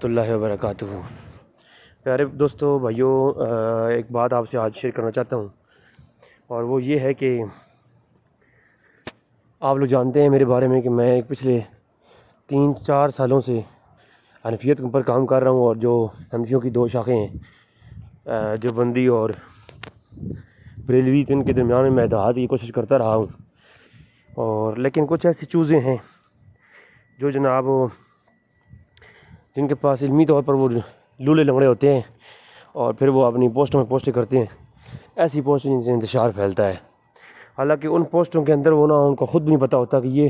रहमतुल्लाहि व बरकातुहू। प्यारे दोस्तों भाइयों, एक बात आपसे आज शेयर करना चाहता हूँ और वो ये है कि आप लोग जानते हैं मेरे बारे में कि मैं पिछले 3-4 सालों से हनफियत के ऊपर काम कर रहा हूँ और जो हनफियों की 2 शाखें हैं, देवबंदी और बरेलवी, तो इनके दरमियान में मैं इत्तेहाद की कोशिश करता रहा हूँ। और लेकिन कुछ ऐसी चीज़ें हैं जो जनाब जिनके पास इल्मी तौर पर वो लूले लंगड़े होते हैं और फिर वो अपनी पोस्टों में पोस्टें करते हैं। ऐसी पोस्टें जिनसे इंतशार फैलता है, हालांकि उन पोस्टों के अंदर वो ना उनको ख़ुद भी नहीं पता होता कि ये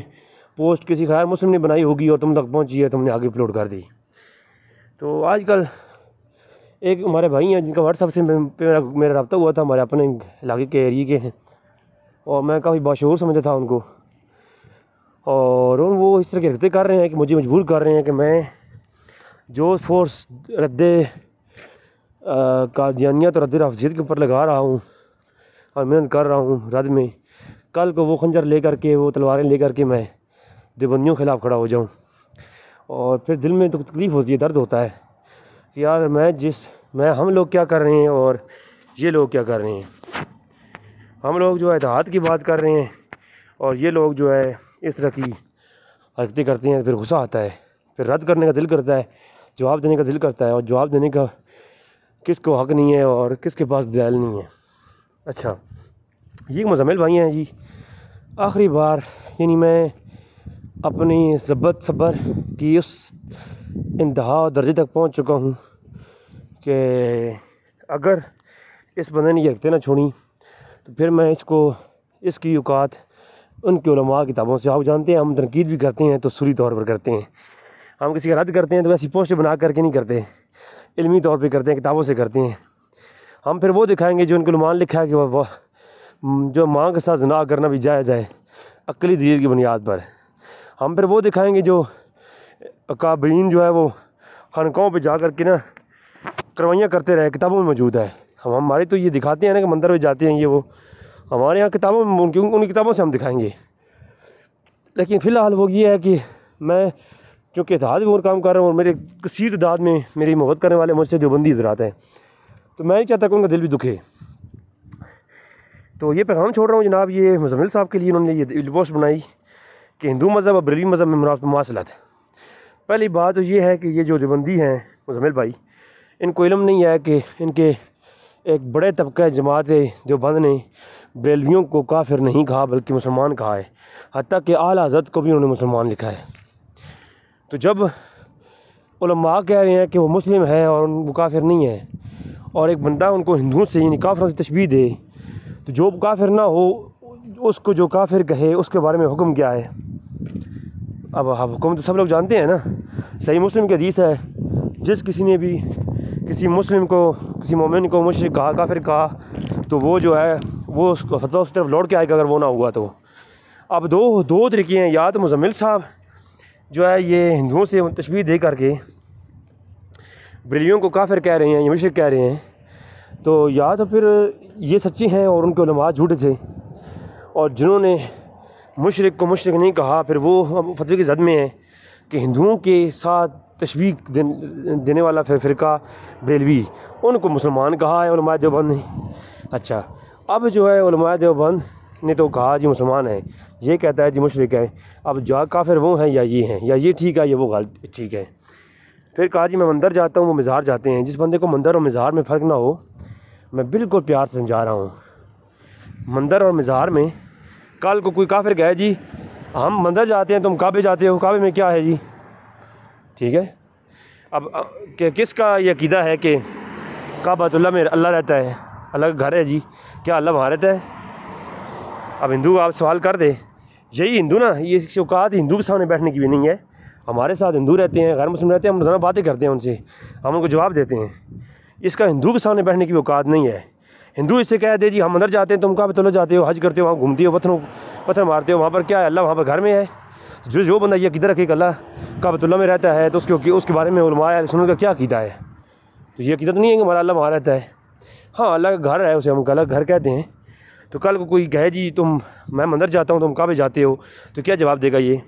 पोस्ट किसी गैर मुस्लिम ने बनाई होगी और तुम तक पहुंची है, तुमने आगे अपलोड कर दी। तो आजकल एक हमारे भाई हैं जिनका व्हाट्सएप से मेरा रब्ता हुआ था, हमारे अपने इलाके के एरिए के हैं और मैं काफ़ी बाशऊर समझता था उनको, और वो इस तरह के हरकतें कर रहे हैं कि मुझे मजबूर कर रहे हैं कि मैं जो फोर्स रद्दे कादियानियत और रद्द रफजियत के ऊपर लगा रहा हूँ और मेहनत कर रहा हूँ रद्द में, कल को वो खंजर ले करके, वो तलवारें ले करके मैं देवबंदियों के ख़िलाफ़ खड़ा हो जाऊँ। और फिर दिल में तो तकलीफ़ होती है, दर्द होता है कि यार हम लोग क्या कर रहे हैं और ये लोग क्या कर रहे हैं। हम लोग जो है इत्तेहाद की बात कर रहे हैं और ये लोग जो है इस तरह की हरकतें करते हैं। फिर गुस्सा आता है, फिर रद्द करने का दिल करता है, जवाब देने का दिल करता है, और जवाब देने का किसको हक़ नहीं है और किसके पास दलाइल नहीं है। अच्छा, ये मुज़म्मिल भाई हैं जी। आखिरी बार यानी मैं अपनी ज़ब्त सब्र की उस इंतहा दर्जे तक पहुंच चुका हूं कि अगर इस बंदे ने ये हरकतें ना छोड़ी तो फिर मैं इसकी औकात उनके उलमा किताबों से, आप जानते हैं हम तनकीद भी करते हैं तो सूरी तौर पर करते हैं। हम किसी का रद्द करते हैं तो ऐसी पोस्ट बना करके नहीं करते, इल्मी तौर पे करते हैं, किताबों से करते हैं। हम फिर वो दिखाएंगे जो उनके उलमा लिखा है कि वह जो माँ के साथ ज़िना करना भी जायज़ है अक्ली दलील की बुनियाद पर। हम फिर वो दिखाएंगे जो अकाबरीन जो है वो खानकाहों पे जा कर के ना करवाइयाँ करते रहे, किताबों में मौजूद है। हमारे तो ये दिखाते हैं ना कि मंदिर में जाते हैं, ये वो हमारे यहाँ किताबों में उन किताबों से हम दिखाएंगे। लेकिन फ़िलहाल वो ये है कि मैं चूँकि इत्तेहाद में और काम कर रहा हूँ और मेरे कसीर तादाद में मेरी मोहब्बत करने वाले मुझसे देवबंदी हज़रात हैं, तो मैं नहीं चाहता कि उनका दिल भी दुखे। तो ये पैगाम छोड़ रहा हूँ जनाब, ये मुज़म्मिल साहब के लिए उन्होंने ये पोस्ट बनाई कि हिंदू मज़हब और बरेलवी मज़हब में मुमासलत। पहली बात तो ये है कि ये जो देवबंदी हैं मुज़म्मिल भाई, इनको इल्म नहीं है कि इनके एक बड़े तबका जमात देवबंद ने बरेलवियों को काफिर नहीं कहा बल्कि मुसलमान कहा है, हत्ता कि आला हज़रत को भी उन्होंने मुसलमान लिखा है। तो जब उलमा कह रहे हैं कि वो मुस्लिम है और वो काफिर नहीं है, और एक बंदा उनको हिंदुओं से यानी काफिरों की तशबीह दे, तो जो काफिर ना हो उसको जो काफिर कहे उसके बारे में हुक्म क्या है। अब हुक्म तो सब लोग जानते हैं ना, सही मुस्लिम की हदीस है, जिस किसी ने भी किसी मुस्लिम को, किसी मोमिन को मुशरिक कहा, काफिर कहा, तो वो जो है वो उसको फतवा उस तरफ लौट के आएगा अगर वो ना हुआ तो। अब दो तरीके हैं, या तो मुज़म्मिल साहब जो है ये हिंदुओं से तशबीह दे करके बरेलवियों को काफिर कह रहे हैं या मुशरिक कह रहे हैं, तो या तो फिर ये सच्चे हैं और उनके उलमा झूठे थे, और जिन्होंने मुशरिक को मुशरिक नहीं कहा फिर वो फतवे की जद में है कि हिंदुओं के साथ तशबीह देने वाला फ़िरका बरेलवी, उनको मुसलमान कहा है उलमा देवबंद ने। अच्छा, अब जो है उलमा देवबंद ने तो कहा जी मुसलमान है, ये कहता है जी मुशरिक है। अब जो काफिर वो हैं या ये हैं, या ये ठीक है या वो गलत ठीक है। फिर कहा जी मैं मंदिर जाता हूँ, वो मज़ार जाते हैं। जिस बंदे को मंदिर और मज़ार में फ़र्क ना हो, मैं बिल्कुल प्यार से समझा रहा हूँ, मंदिर और मज़ार में कल को कोई काफिर कहे जी हम मंदिर जाते हैं तुम काबे जाते हो, काबे में क्या है जी, ठीक है। अब किसका ये अक़ीदा है कि काबतुल्लाह में अल्लाह रहता है, अल्लाह का घर है जी, क्या अल्लाह वहाँ रहता है? अब हिंदू आप सवाल कर दे, यही हिंदू ना, ये औकात हिंदू के सामने बैठने की भी नहीं है। हमारे साथ हिंदू रहते हैं, गैर मुस्लिम रहते हैं, हम रोज़ाना बातें करते हैं उनसे, हम उनको जवाब देते हैं। इसका हिंदू के सामने बैठने की औकात नहीं है। हिंदू इससे कह दे जी हम अंदर जाते हैं, तुम काबतुल्लाह जाते हो, हज करते हो, वहाँ घूमते हो, पत्थर मारते हो, वहाँ पर क्या है, अल्लाह वहाँ पर घर में है। जो बंदा ये किधर रखे अल्लाह काबतुल्लाह में रहता है तो उसके बारे में उलमा सुनने का क्या कीदा है? तो ये कीदा तो नहीं है कि हमारा अल्लाह वहाँ रहता है। हाँ, अल्लाह का घर है, उसे हम अलग घर कहते हैं। तो कल को कोई कहे जी मैं मंदिर जाता हूँ तुम काबे जाते हो, तो क्या जवाब देगा ये?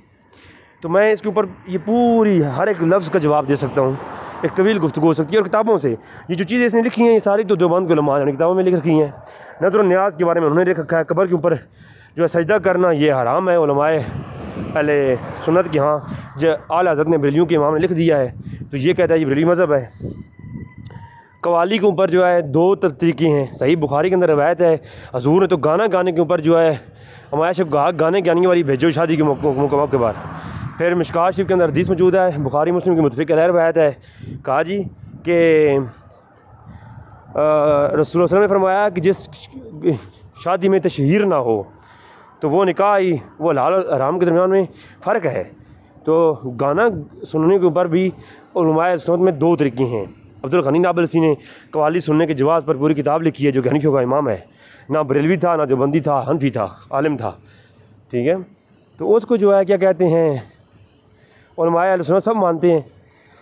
तो मैं इसके ऊपर ये पूरी हर एक लफ्ज़ का जवाब दे सकता हूँ एक तवील गुफ्तगू हो सकती है। और किताबों से ये जो चीज़ें इसने लिखी हैं ये सारी तो देवबंद के उलमा ने किताबों में लिख रखी हैं। नज़र न्याज के बारे में उन्होंने लिख रखा है, कब्र के ऊपर जो है सजदा करना ये हराम है। उलमाए अहले सुन्नत के यहाँ जो आला हज़रत ने बरेलियों के इमाम ने लिख दिया है, तो ये कहता है ये बरेली मज़हब है। कवाली के ऊपर जो है 2 तरीके हैं। सही बुखारी के अंदर रवायत है हजूर ने तो गाना गाने के ऊपर जो है हमारे शब गाने गाने वाली भेजो शादी के मौके के बाद। फिर मिशकात शरीफ के अंदर हदीस मौजूद है, बुखारी मुस्लिम की मुतफ़िक रवायत है। कहा जी कि रसूलुल्लाह सल्लल्लाहु अलैहि वसल्लम ने फरमाया कि जिस शादी में तशहीर ना हो तो वो निकाह ही वो हलाल और हराम के दरमियान में फ़र्क है। तो गाना सुनने के ऊपर भी उलमाए सुन्नत में 2 तरीके हैं। अब्दुल गनी नाबलसी ने कवाली सुनने के जवाज़ पर पूरी किताब लिखी है, जो हनीफियों का इमाम है, ना बरेलवी था ना देवबंदी था, हनफी था, आलिम था, ठीक है। तो उसको जो है क्या कहते हैं उलमाए अहले सुन्नत सब मानते हैं।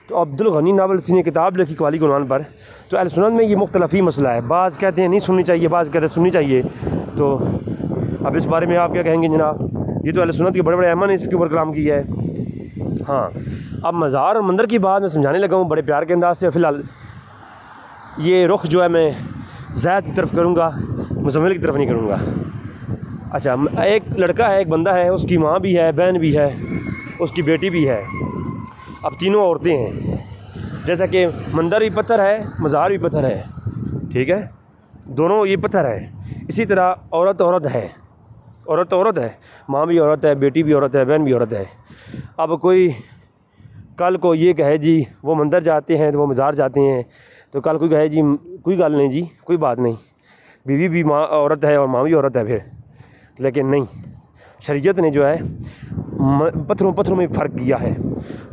तो अब्दुल गनी नाबलसी ने किताब लिखी कवाली के उन्वान पर। तो अहले सुन्नत में ये मुख्तलफ़ी मसला है, बाज़ कहते हैं नहीं सुननी चाहिए, बाज़ कहते हैं सुननी चाहिए। तो अब इस बारे में आप क्या कहेंगे जनाब? ये तो अहले सुन्नत के बड़े बड़े अइम्मा ने इसके ऊपर कलाम किया है। हाँ, अब मज़ार और मंदिर की बात मैं समझाने लगा हूँ बड़े प्यार के अंदाज से। फ़िलहाल ये रुख जो है मैं ज़ैद की तरफ करूँगा, मुज़म्मिल की तरफ नहीं करूँगा। अच्छा, एक लड़का है, एक बंदा है, उसकी माँ भी है, बहन भी है, उसकी बेटी भी है। अब तीनों औरतें हैं। जैसा कि मंदिर भी पत्थर है, मज़ार भी पत्थर है, ठीक है, दोनों ये पत्थर है। इसी तरह औरत है, औरत है, माँ भी औरत है, बेटी भी औरत है, बहन भी औरत है। अब कोई कल को ये कहे जी वो मंदिर जाते हैं तो वो मज़ार जाते हैं, तो कल कोई कहे जी कोई गल नहीं जी, कोई बात नहीं, बीवी भी माँ औरत है और माँ भी औरत है फिर। लेकिन नहीं, शरीयत ने जो है पत्थरों में फ़र्क किया है।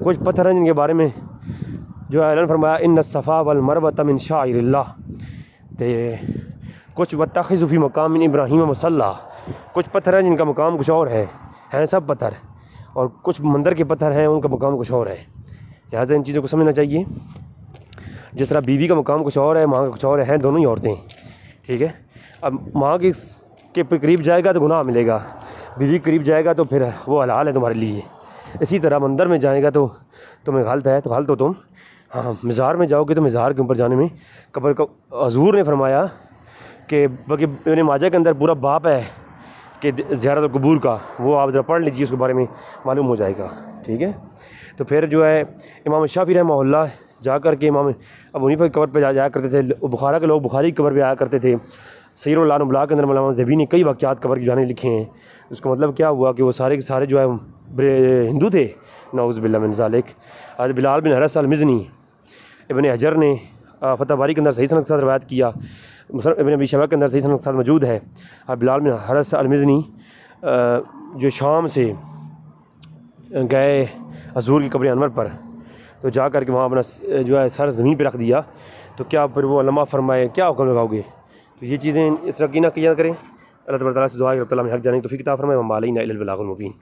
कुछ पत्थर हैं जिनके बारे में जो है फरमाया इन्न सफ़ा वल मरवत मिन शाइरिल्लाह, कुछ वत्तखिज़ु फ़ी मक़ाम इब्राहीम मुसल्ला। कुछ पत्थर हैं जिनका मकाम कुछ और है सब पत्थर, और कुछ मंदिर के पत्थर हैं उनका मकाम कुछ और है। लिहाजा इन चीज़ों को समझना चाहिए। जिस तरह बीवी का मकाम कुछ और है, माँ का कुछ और है, दोनों ही औरतें, ठीक है। अब माँ के करीब जाएगा तो गुनाह मिलेगा, बीवी के करीब जाएगा तो फिर वो हलाल है तुम्हारे लिए। इसी तरह मंदिर में जाएगा तो तुम्हें गलत है तो गलत हो तुम। हाँ, मज़ार में जाओगे तो मज़ार के ऊपर जाने में कब्र का हजूर ने फरमाया कि बल्कि इब्न माजा के अंदर पूरा बाप है कि ज़ियारत कबूर का, वो आप ज़रा पढ़ लीजिए, उसके बारे में मालूम हो जाएगा, ठीक है। तो फिर जो है इमाम शाफी रहमहुल्लाह जा कर के इमाम अबू हनीफा की कब्र पर जाया करते थे। बुखारा के लोग बुखारी की कब्र पर आया करते थे। सैरुल अनुबलाग के अंदर मौलाना ज़बी ने कई वाक़यात कब्र की जाने लिखे हैं। उसका मतलब क्या हुआ कि वो सारे के सारे जो है हिंदू थे, नऊज़ बिल्लाह मिन ज़ालिक। आज बिलाल बिन हरस अल-मिज़नी इब्न हजर ने फ़तह बारी के अंदर सही सनद के साथ रवायत किया, इब्न अबी शैबा के अंदर सही सनद के साथ मौजूद है। और बिलाल बिन हरस अल-मिज़नी जो शाम से गए हजूर की कब्र अनवर पर, तो जा कर के वहाँ अपना जो है सर ज़मीन पर रख दिया, तो क्या फिर वो उलमा फरमाए क्या हुक्म लगाओगे? तो ये चीज़ें इस तरह की ना किया करें। अल्लाह तबारक व तआला से दुआ है कि रब्बुल आलमीन हक़ जाने की तौफ़ीक़ अता फ़रमाए। व मा अलैना इल्लल बलागुल मुबीन।